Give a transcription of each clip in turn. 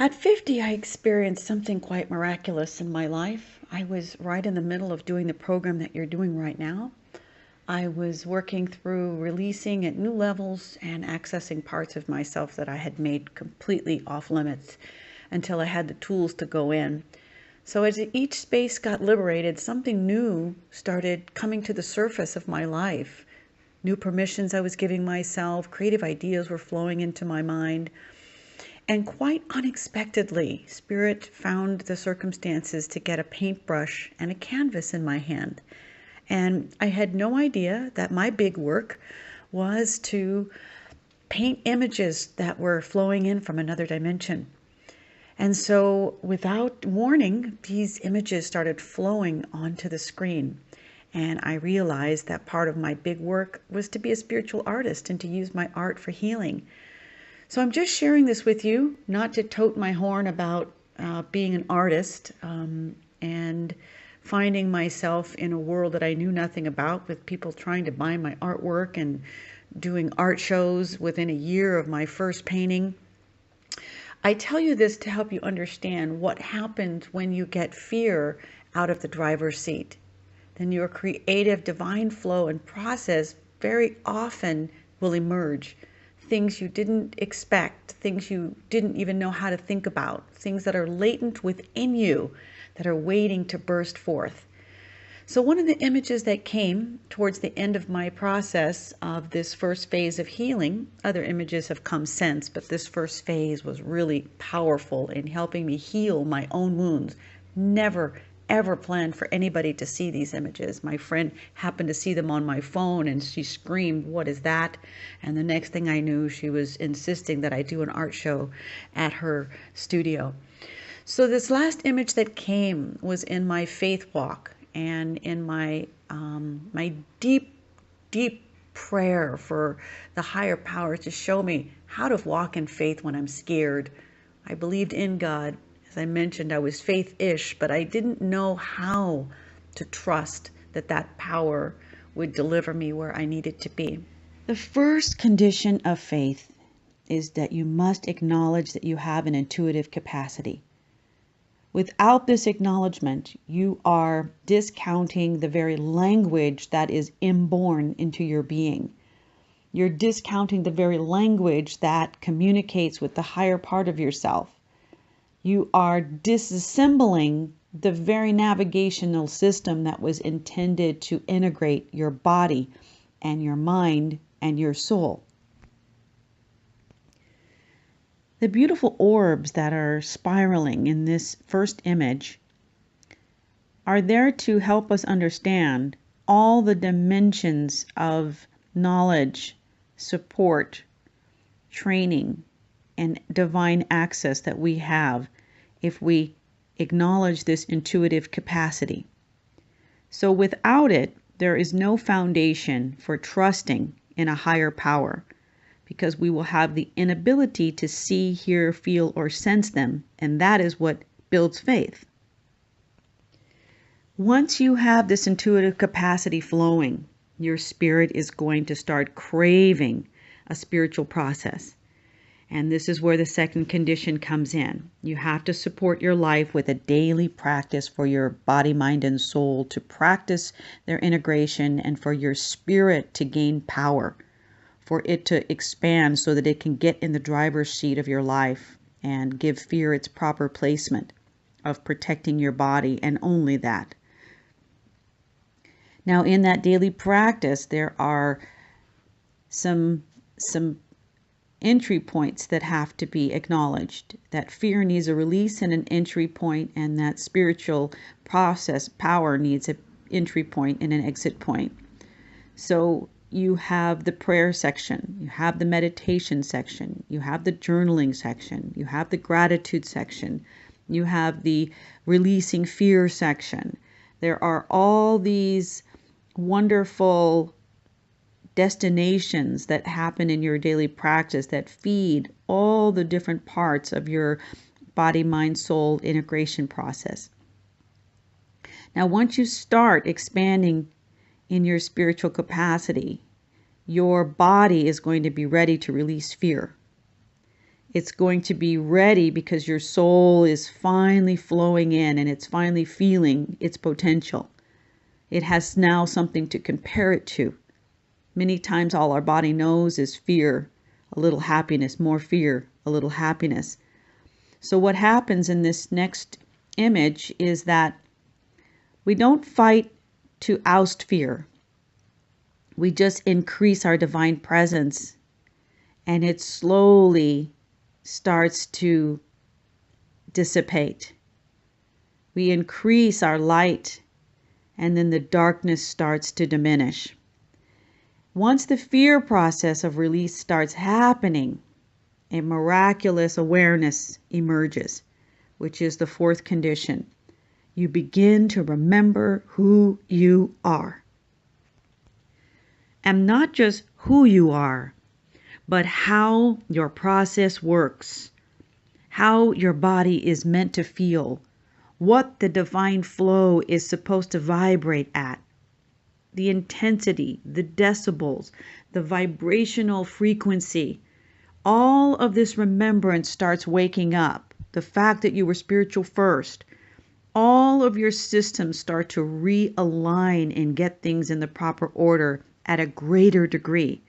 At 50, I experienced something quite miraculous in my life. I was right in the middle of doing the program that you're doing right now. I was working through releasing at new levels and accessing parts of myself that I had made completely off limits until I had the tools to go in. So as each space got liberated, something new started coming to the surface of my life. New permissions I was giving myself, creative ideas were flowing into my mind. And quite unexpectedly, Spirit found the circumstances to get a paintbrush and a canvas in my hand. And I had no idea that my big work was to paint images that were flowing in from another dimension. And so, without warning, these images started flowing onto the screen. And I realized that part of my big work was to be a spiritual artist and to use my art for healing. So I'm just sharing this with you, not to tote my horn about being an artist and finding myself in a world that I knew nothing about, with people trying to buy my artwork and doing art shows within a year of my first painting. I tell you this to help you understand what happens when you get fear out of the driver's seat. Then your creative divine flow and process very often will emerge. Things you didn't expect, things you didn't even know how to think about, things that are latent within you that are waiting to burst forth. So one of the images that came towards the end of my process of this first phase of healing, other images have come since, but this first phase was really powerful in helping me heal my own wounds. Never ever planned for anybody to see these images. My friend happened to see them on my phone and she screamed, "What is that?" And the next thing I knew, she was insisting that I do an art show at her studio. So this last image that came was in my faith walk and in my deep, deep prayer for the higher power to show me how to walk in faith when I'm scared. I believed in God. As I mentioned, I was faith-ish, but I didn't know how to trust that that power would deliver me where I needed to be. The first condition of faith is that you must acknowledge that you have an intuitive capacity. Without this acknowledgement, you are discounting the very language that is inborn into your being. You're discounting the very language that communicates with the higher part of yourself. You are disassembling the very navigational system that was intended to integrate your body and your mind and your soul. The beautiful orbs that are spiraling in this first image are there to help us understand all the dimensions of knowledge, support, training, and divine access that we have if we acknowledge this intuitive capacity. So without it, there is no foundation for trusting in a higher power, because we will have the inability to see, hear, feel, or sense them, and that is what builds faith. Once you have this intuitive capacity flowing, your spirit is going to start craving a spiritual process. And this is where the second condition comes in. You have to support your life with a daily practice for your body, mind, and soul to practice their integration, and for your spirit to gain power, for it to expand so that it can get in the driver's seat of your life and give fear its proper placement of protecting your body, and only that. Now, in that daily practice, there are some entry points that have to be acknowledged. That fear needs a release and an entry point, and that spiritual process power needs an entry point and an exit point. So you have the prayer section, you have the meditation section, you have the journaling section, you have the gratitude section, you have the releasing fear section. There are all these wonderful destinations that happen in your daily practice that feed all the different parts of your body, mind, soul integration process. Now, once you start expanding in your spiritual capacity, your body is going to be ready to release fear. It's going to be ready because your soul is finally flowing in and it's finally feeling its potential. It has now something to compare it to. Many times all our body knows is fear, a little happiness, more fear, a little happiness. So what happens in this next image is that we don't fight to oust fear. We just increase our divine presence, and it slowly starts to dissipate. We increase our light, and then the darkness starts to diminish. Once the fear process of release starts happening, a miraculous awareness emerges, which is the fourth condition. You begin to remember who you are. And not just who you are, but how your process works, how your body is meant to feel, what the divine flow is supposed to vibrate at, the intensity, the decibels, the vibrational frequency. All of this remembrance starts waking up. The fact that you were spiritual first, all of your systems start to realign and get things in the proper order at a greater degree.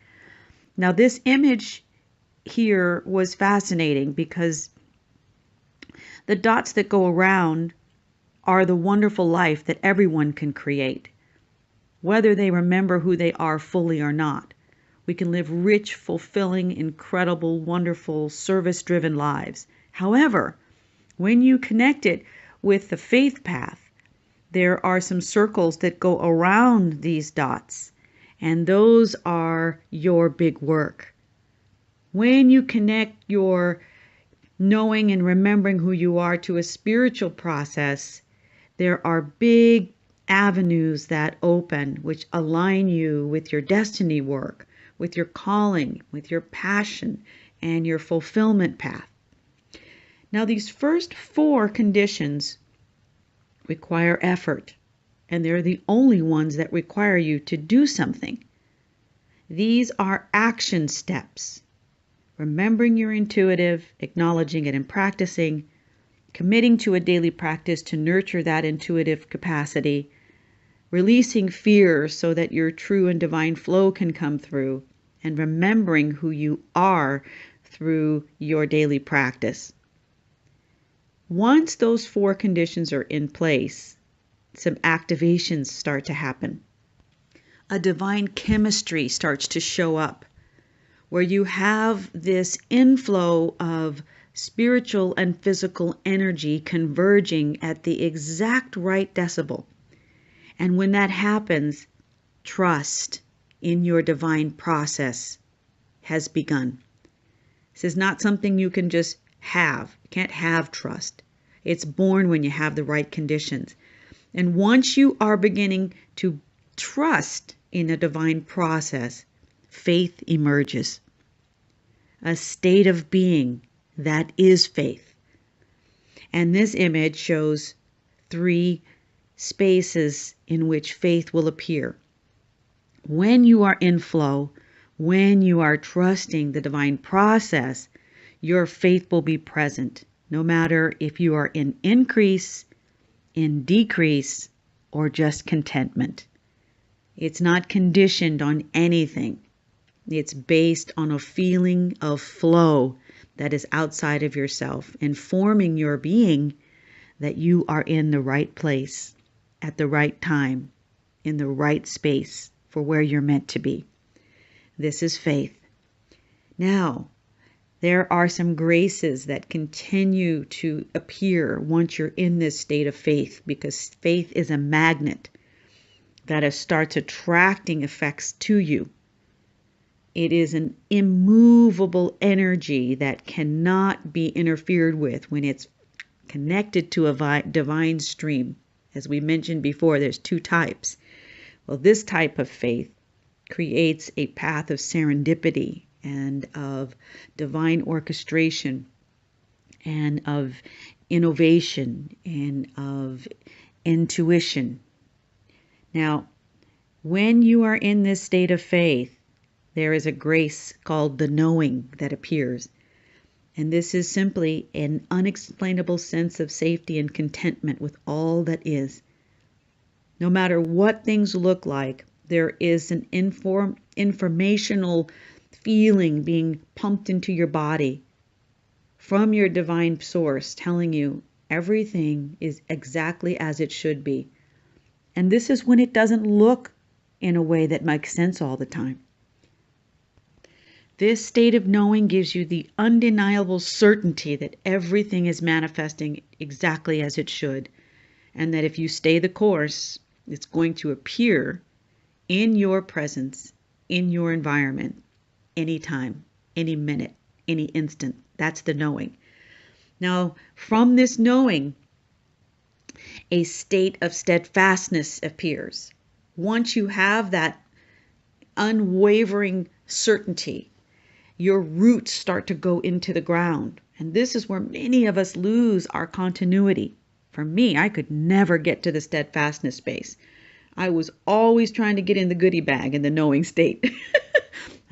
Now, this image here was fascinating because the dots that go around are the wonderful life that everyone can create, whether they remember who they are fully or not. We can live rich, fulfilling, incredible, wonderful, service-driven lives. However, when you connect it with the faith path, there are some circles that go around these dots, and those are your big work. When you connect your knowing and remembering who you are to a spiritual process, there are big avenues that open which align you with your destiny work, with your calling, with your passion, and your fulfillment path. Now, these first four conditions require effort, and they're the only ones that require you to do something. These are action steps. Remembering your intuitive, acknowledging it and practicing, committing to a daily practice to nurture that intuitive capacity, releasing fear so that your true and divine flow can come through, and remembering who you are through your daily practice. Once those four conditions are in place, some activations start to happen. A divine chemistry starts to show up where you have this inflow of spiritual and physical energy converging at the exact right decibel. And when that happens, trust in your divine process has begun. This is not something you can just have. You can't have trust. It's born when you have the right conditions. And once you are beginning to trust in a divine process, faith emerges. A state of being that is faith. And this image shows 3 spaces in which faith will appear. When you are in flow, when you are trusting the divine process, your faith will be present, no matter if you are in increase, in decrease, or just contentment. It's not conditioned on anything. It's based on a feeling of flow that is outside of yourself, informing your being that you are in the right place, at the right time, in the right space for where you're meant to be. This is faith. Now, there are some graces that continue to appear once you're in this state of faith, because faith is a magnet that starts attracting effects to you. It is an immovable energy that cannot be interfered with when it's connected to a divine stream. As we mentioned before, there's 2 types. Well, this type of faith creates a path of serendipity and of divine orchestration and of innovation and of intuition. Now, when you are in this state of faith, there is a grace called the knowing that appears. And this is simply an unexplainable sense of safety and contentment with all that is. No matter what things look like, there is an informational feeling being pumped into your body from your divine source, telling you everything is exactly as it should be. And this is when it doesn't look in a way that makes sense all the time. This state of knowing gives you the undeniable certainty that everything is manifesting exactly as it should, and that if you stay the course, it's going to appear in your presence, in your environment, anytime, any minute, any instant. That's the knowing. Now, from this knowing, a state of steadfastness appears. Once you have that unwavering certainty, your roots start to go into the ground. And this is where many of us lose our continuity. For me, I could never get to the steadfastness space. I was always trying to get in the goodie bag in the knowing state.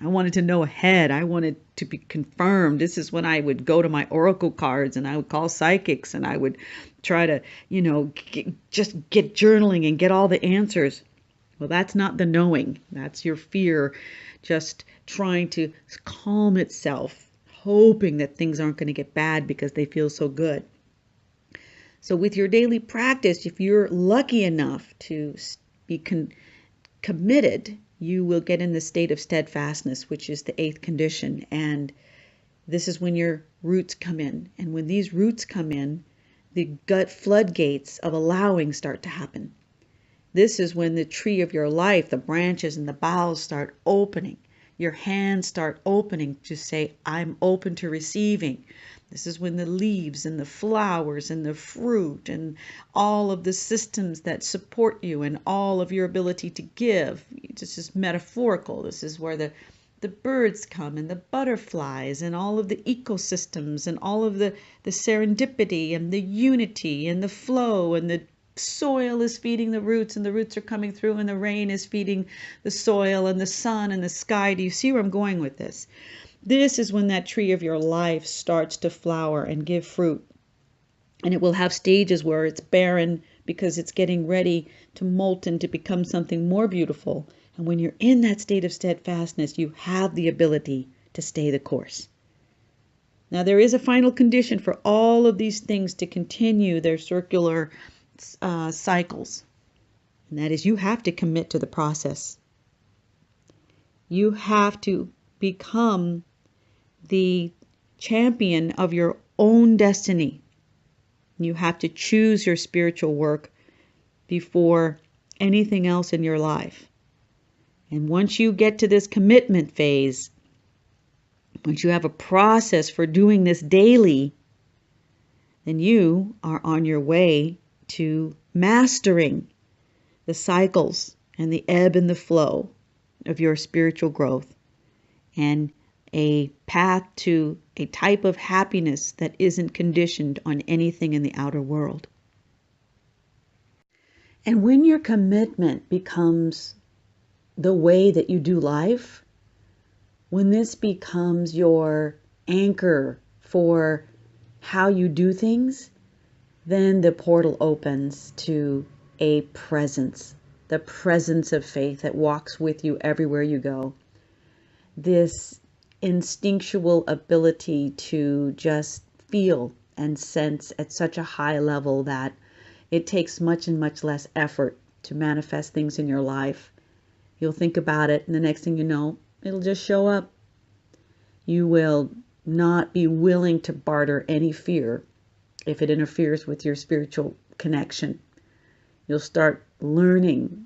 I wanted to know ahead. I wanted to be confirmed. This is when I would go to my oracle cards and I would call psychics and I would try to, just get journaling and get all the answers. Well, that's not the knowing. That's your fear just trying to calm itself, hoping that things aren't going to get bad because they feel so good. So with your daily practice, if you're lucky enough to be committed, you will get in the state of steadfastness, which is the 8th condition. And this is when your roots come in. And when these roots come in, the gut floodgates of allowing start to happen. This is when the tree of your life, the branches and the boughs start opening. Your hands start opening to say, I'm open to receiving. This is when the leaves and the flowers and the fruit and all of the systems that support you and all of your ability to give. This is metaphorical. This is where the birds come and the butterflies and all of the ecosystems and all of the serendipity and the unity and the flow, and the soil is feeding the roots and the roots are coming through and the rain is feeding the soil and the sun and the sky. Do you see where I'm going with this? This is when that tree of your life starts to flower and give fruit. And it will have stages where it's barren because it's getting ready to molten to become something more beautiful. And when you're in that state of steadfastness, you have the ability to stay the course. Now, there is a final condition for all of these things to continue their circular cycles. And that is, you have to commit to the process. You have to become the champion of your own destiny. You have to choose your spiritual work before anything else in your life. And once you get to this commitment phase, once you have a process for doing this daily, then you are on your way to mastering the cycles and the ebb and the flow of your spiritual growth, and a path to a type of happiness that isn't conditioned on anything in the outer world. And when your commitment becomes the way that you do life, when this becomes your anchor for how you do things, then the portal opens to a presence, the presence of faith that walks with you everywhere you go. This instinctual ability to just feel and sense at such a high level that it takes much and much less effort to manifest things in your life. You'll think about it, and the next thing you know, it'll just show up. You will not be willing to barter any fear if it interferes with your spiritual connection. You'll start learning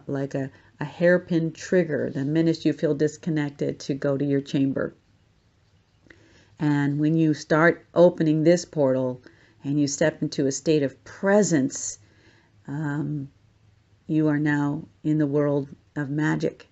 like a hairpin trigger the minute you feel disconnected to go to your chamber. And when you start opening this portal and you step into a state of presence, you are now in the world of magic.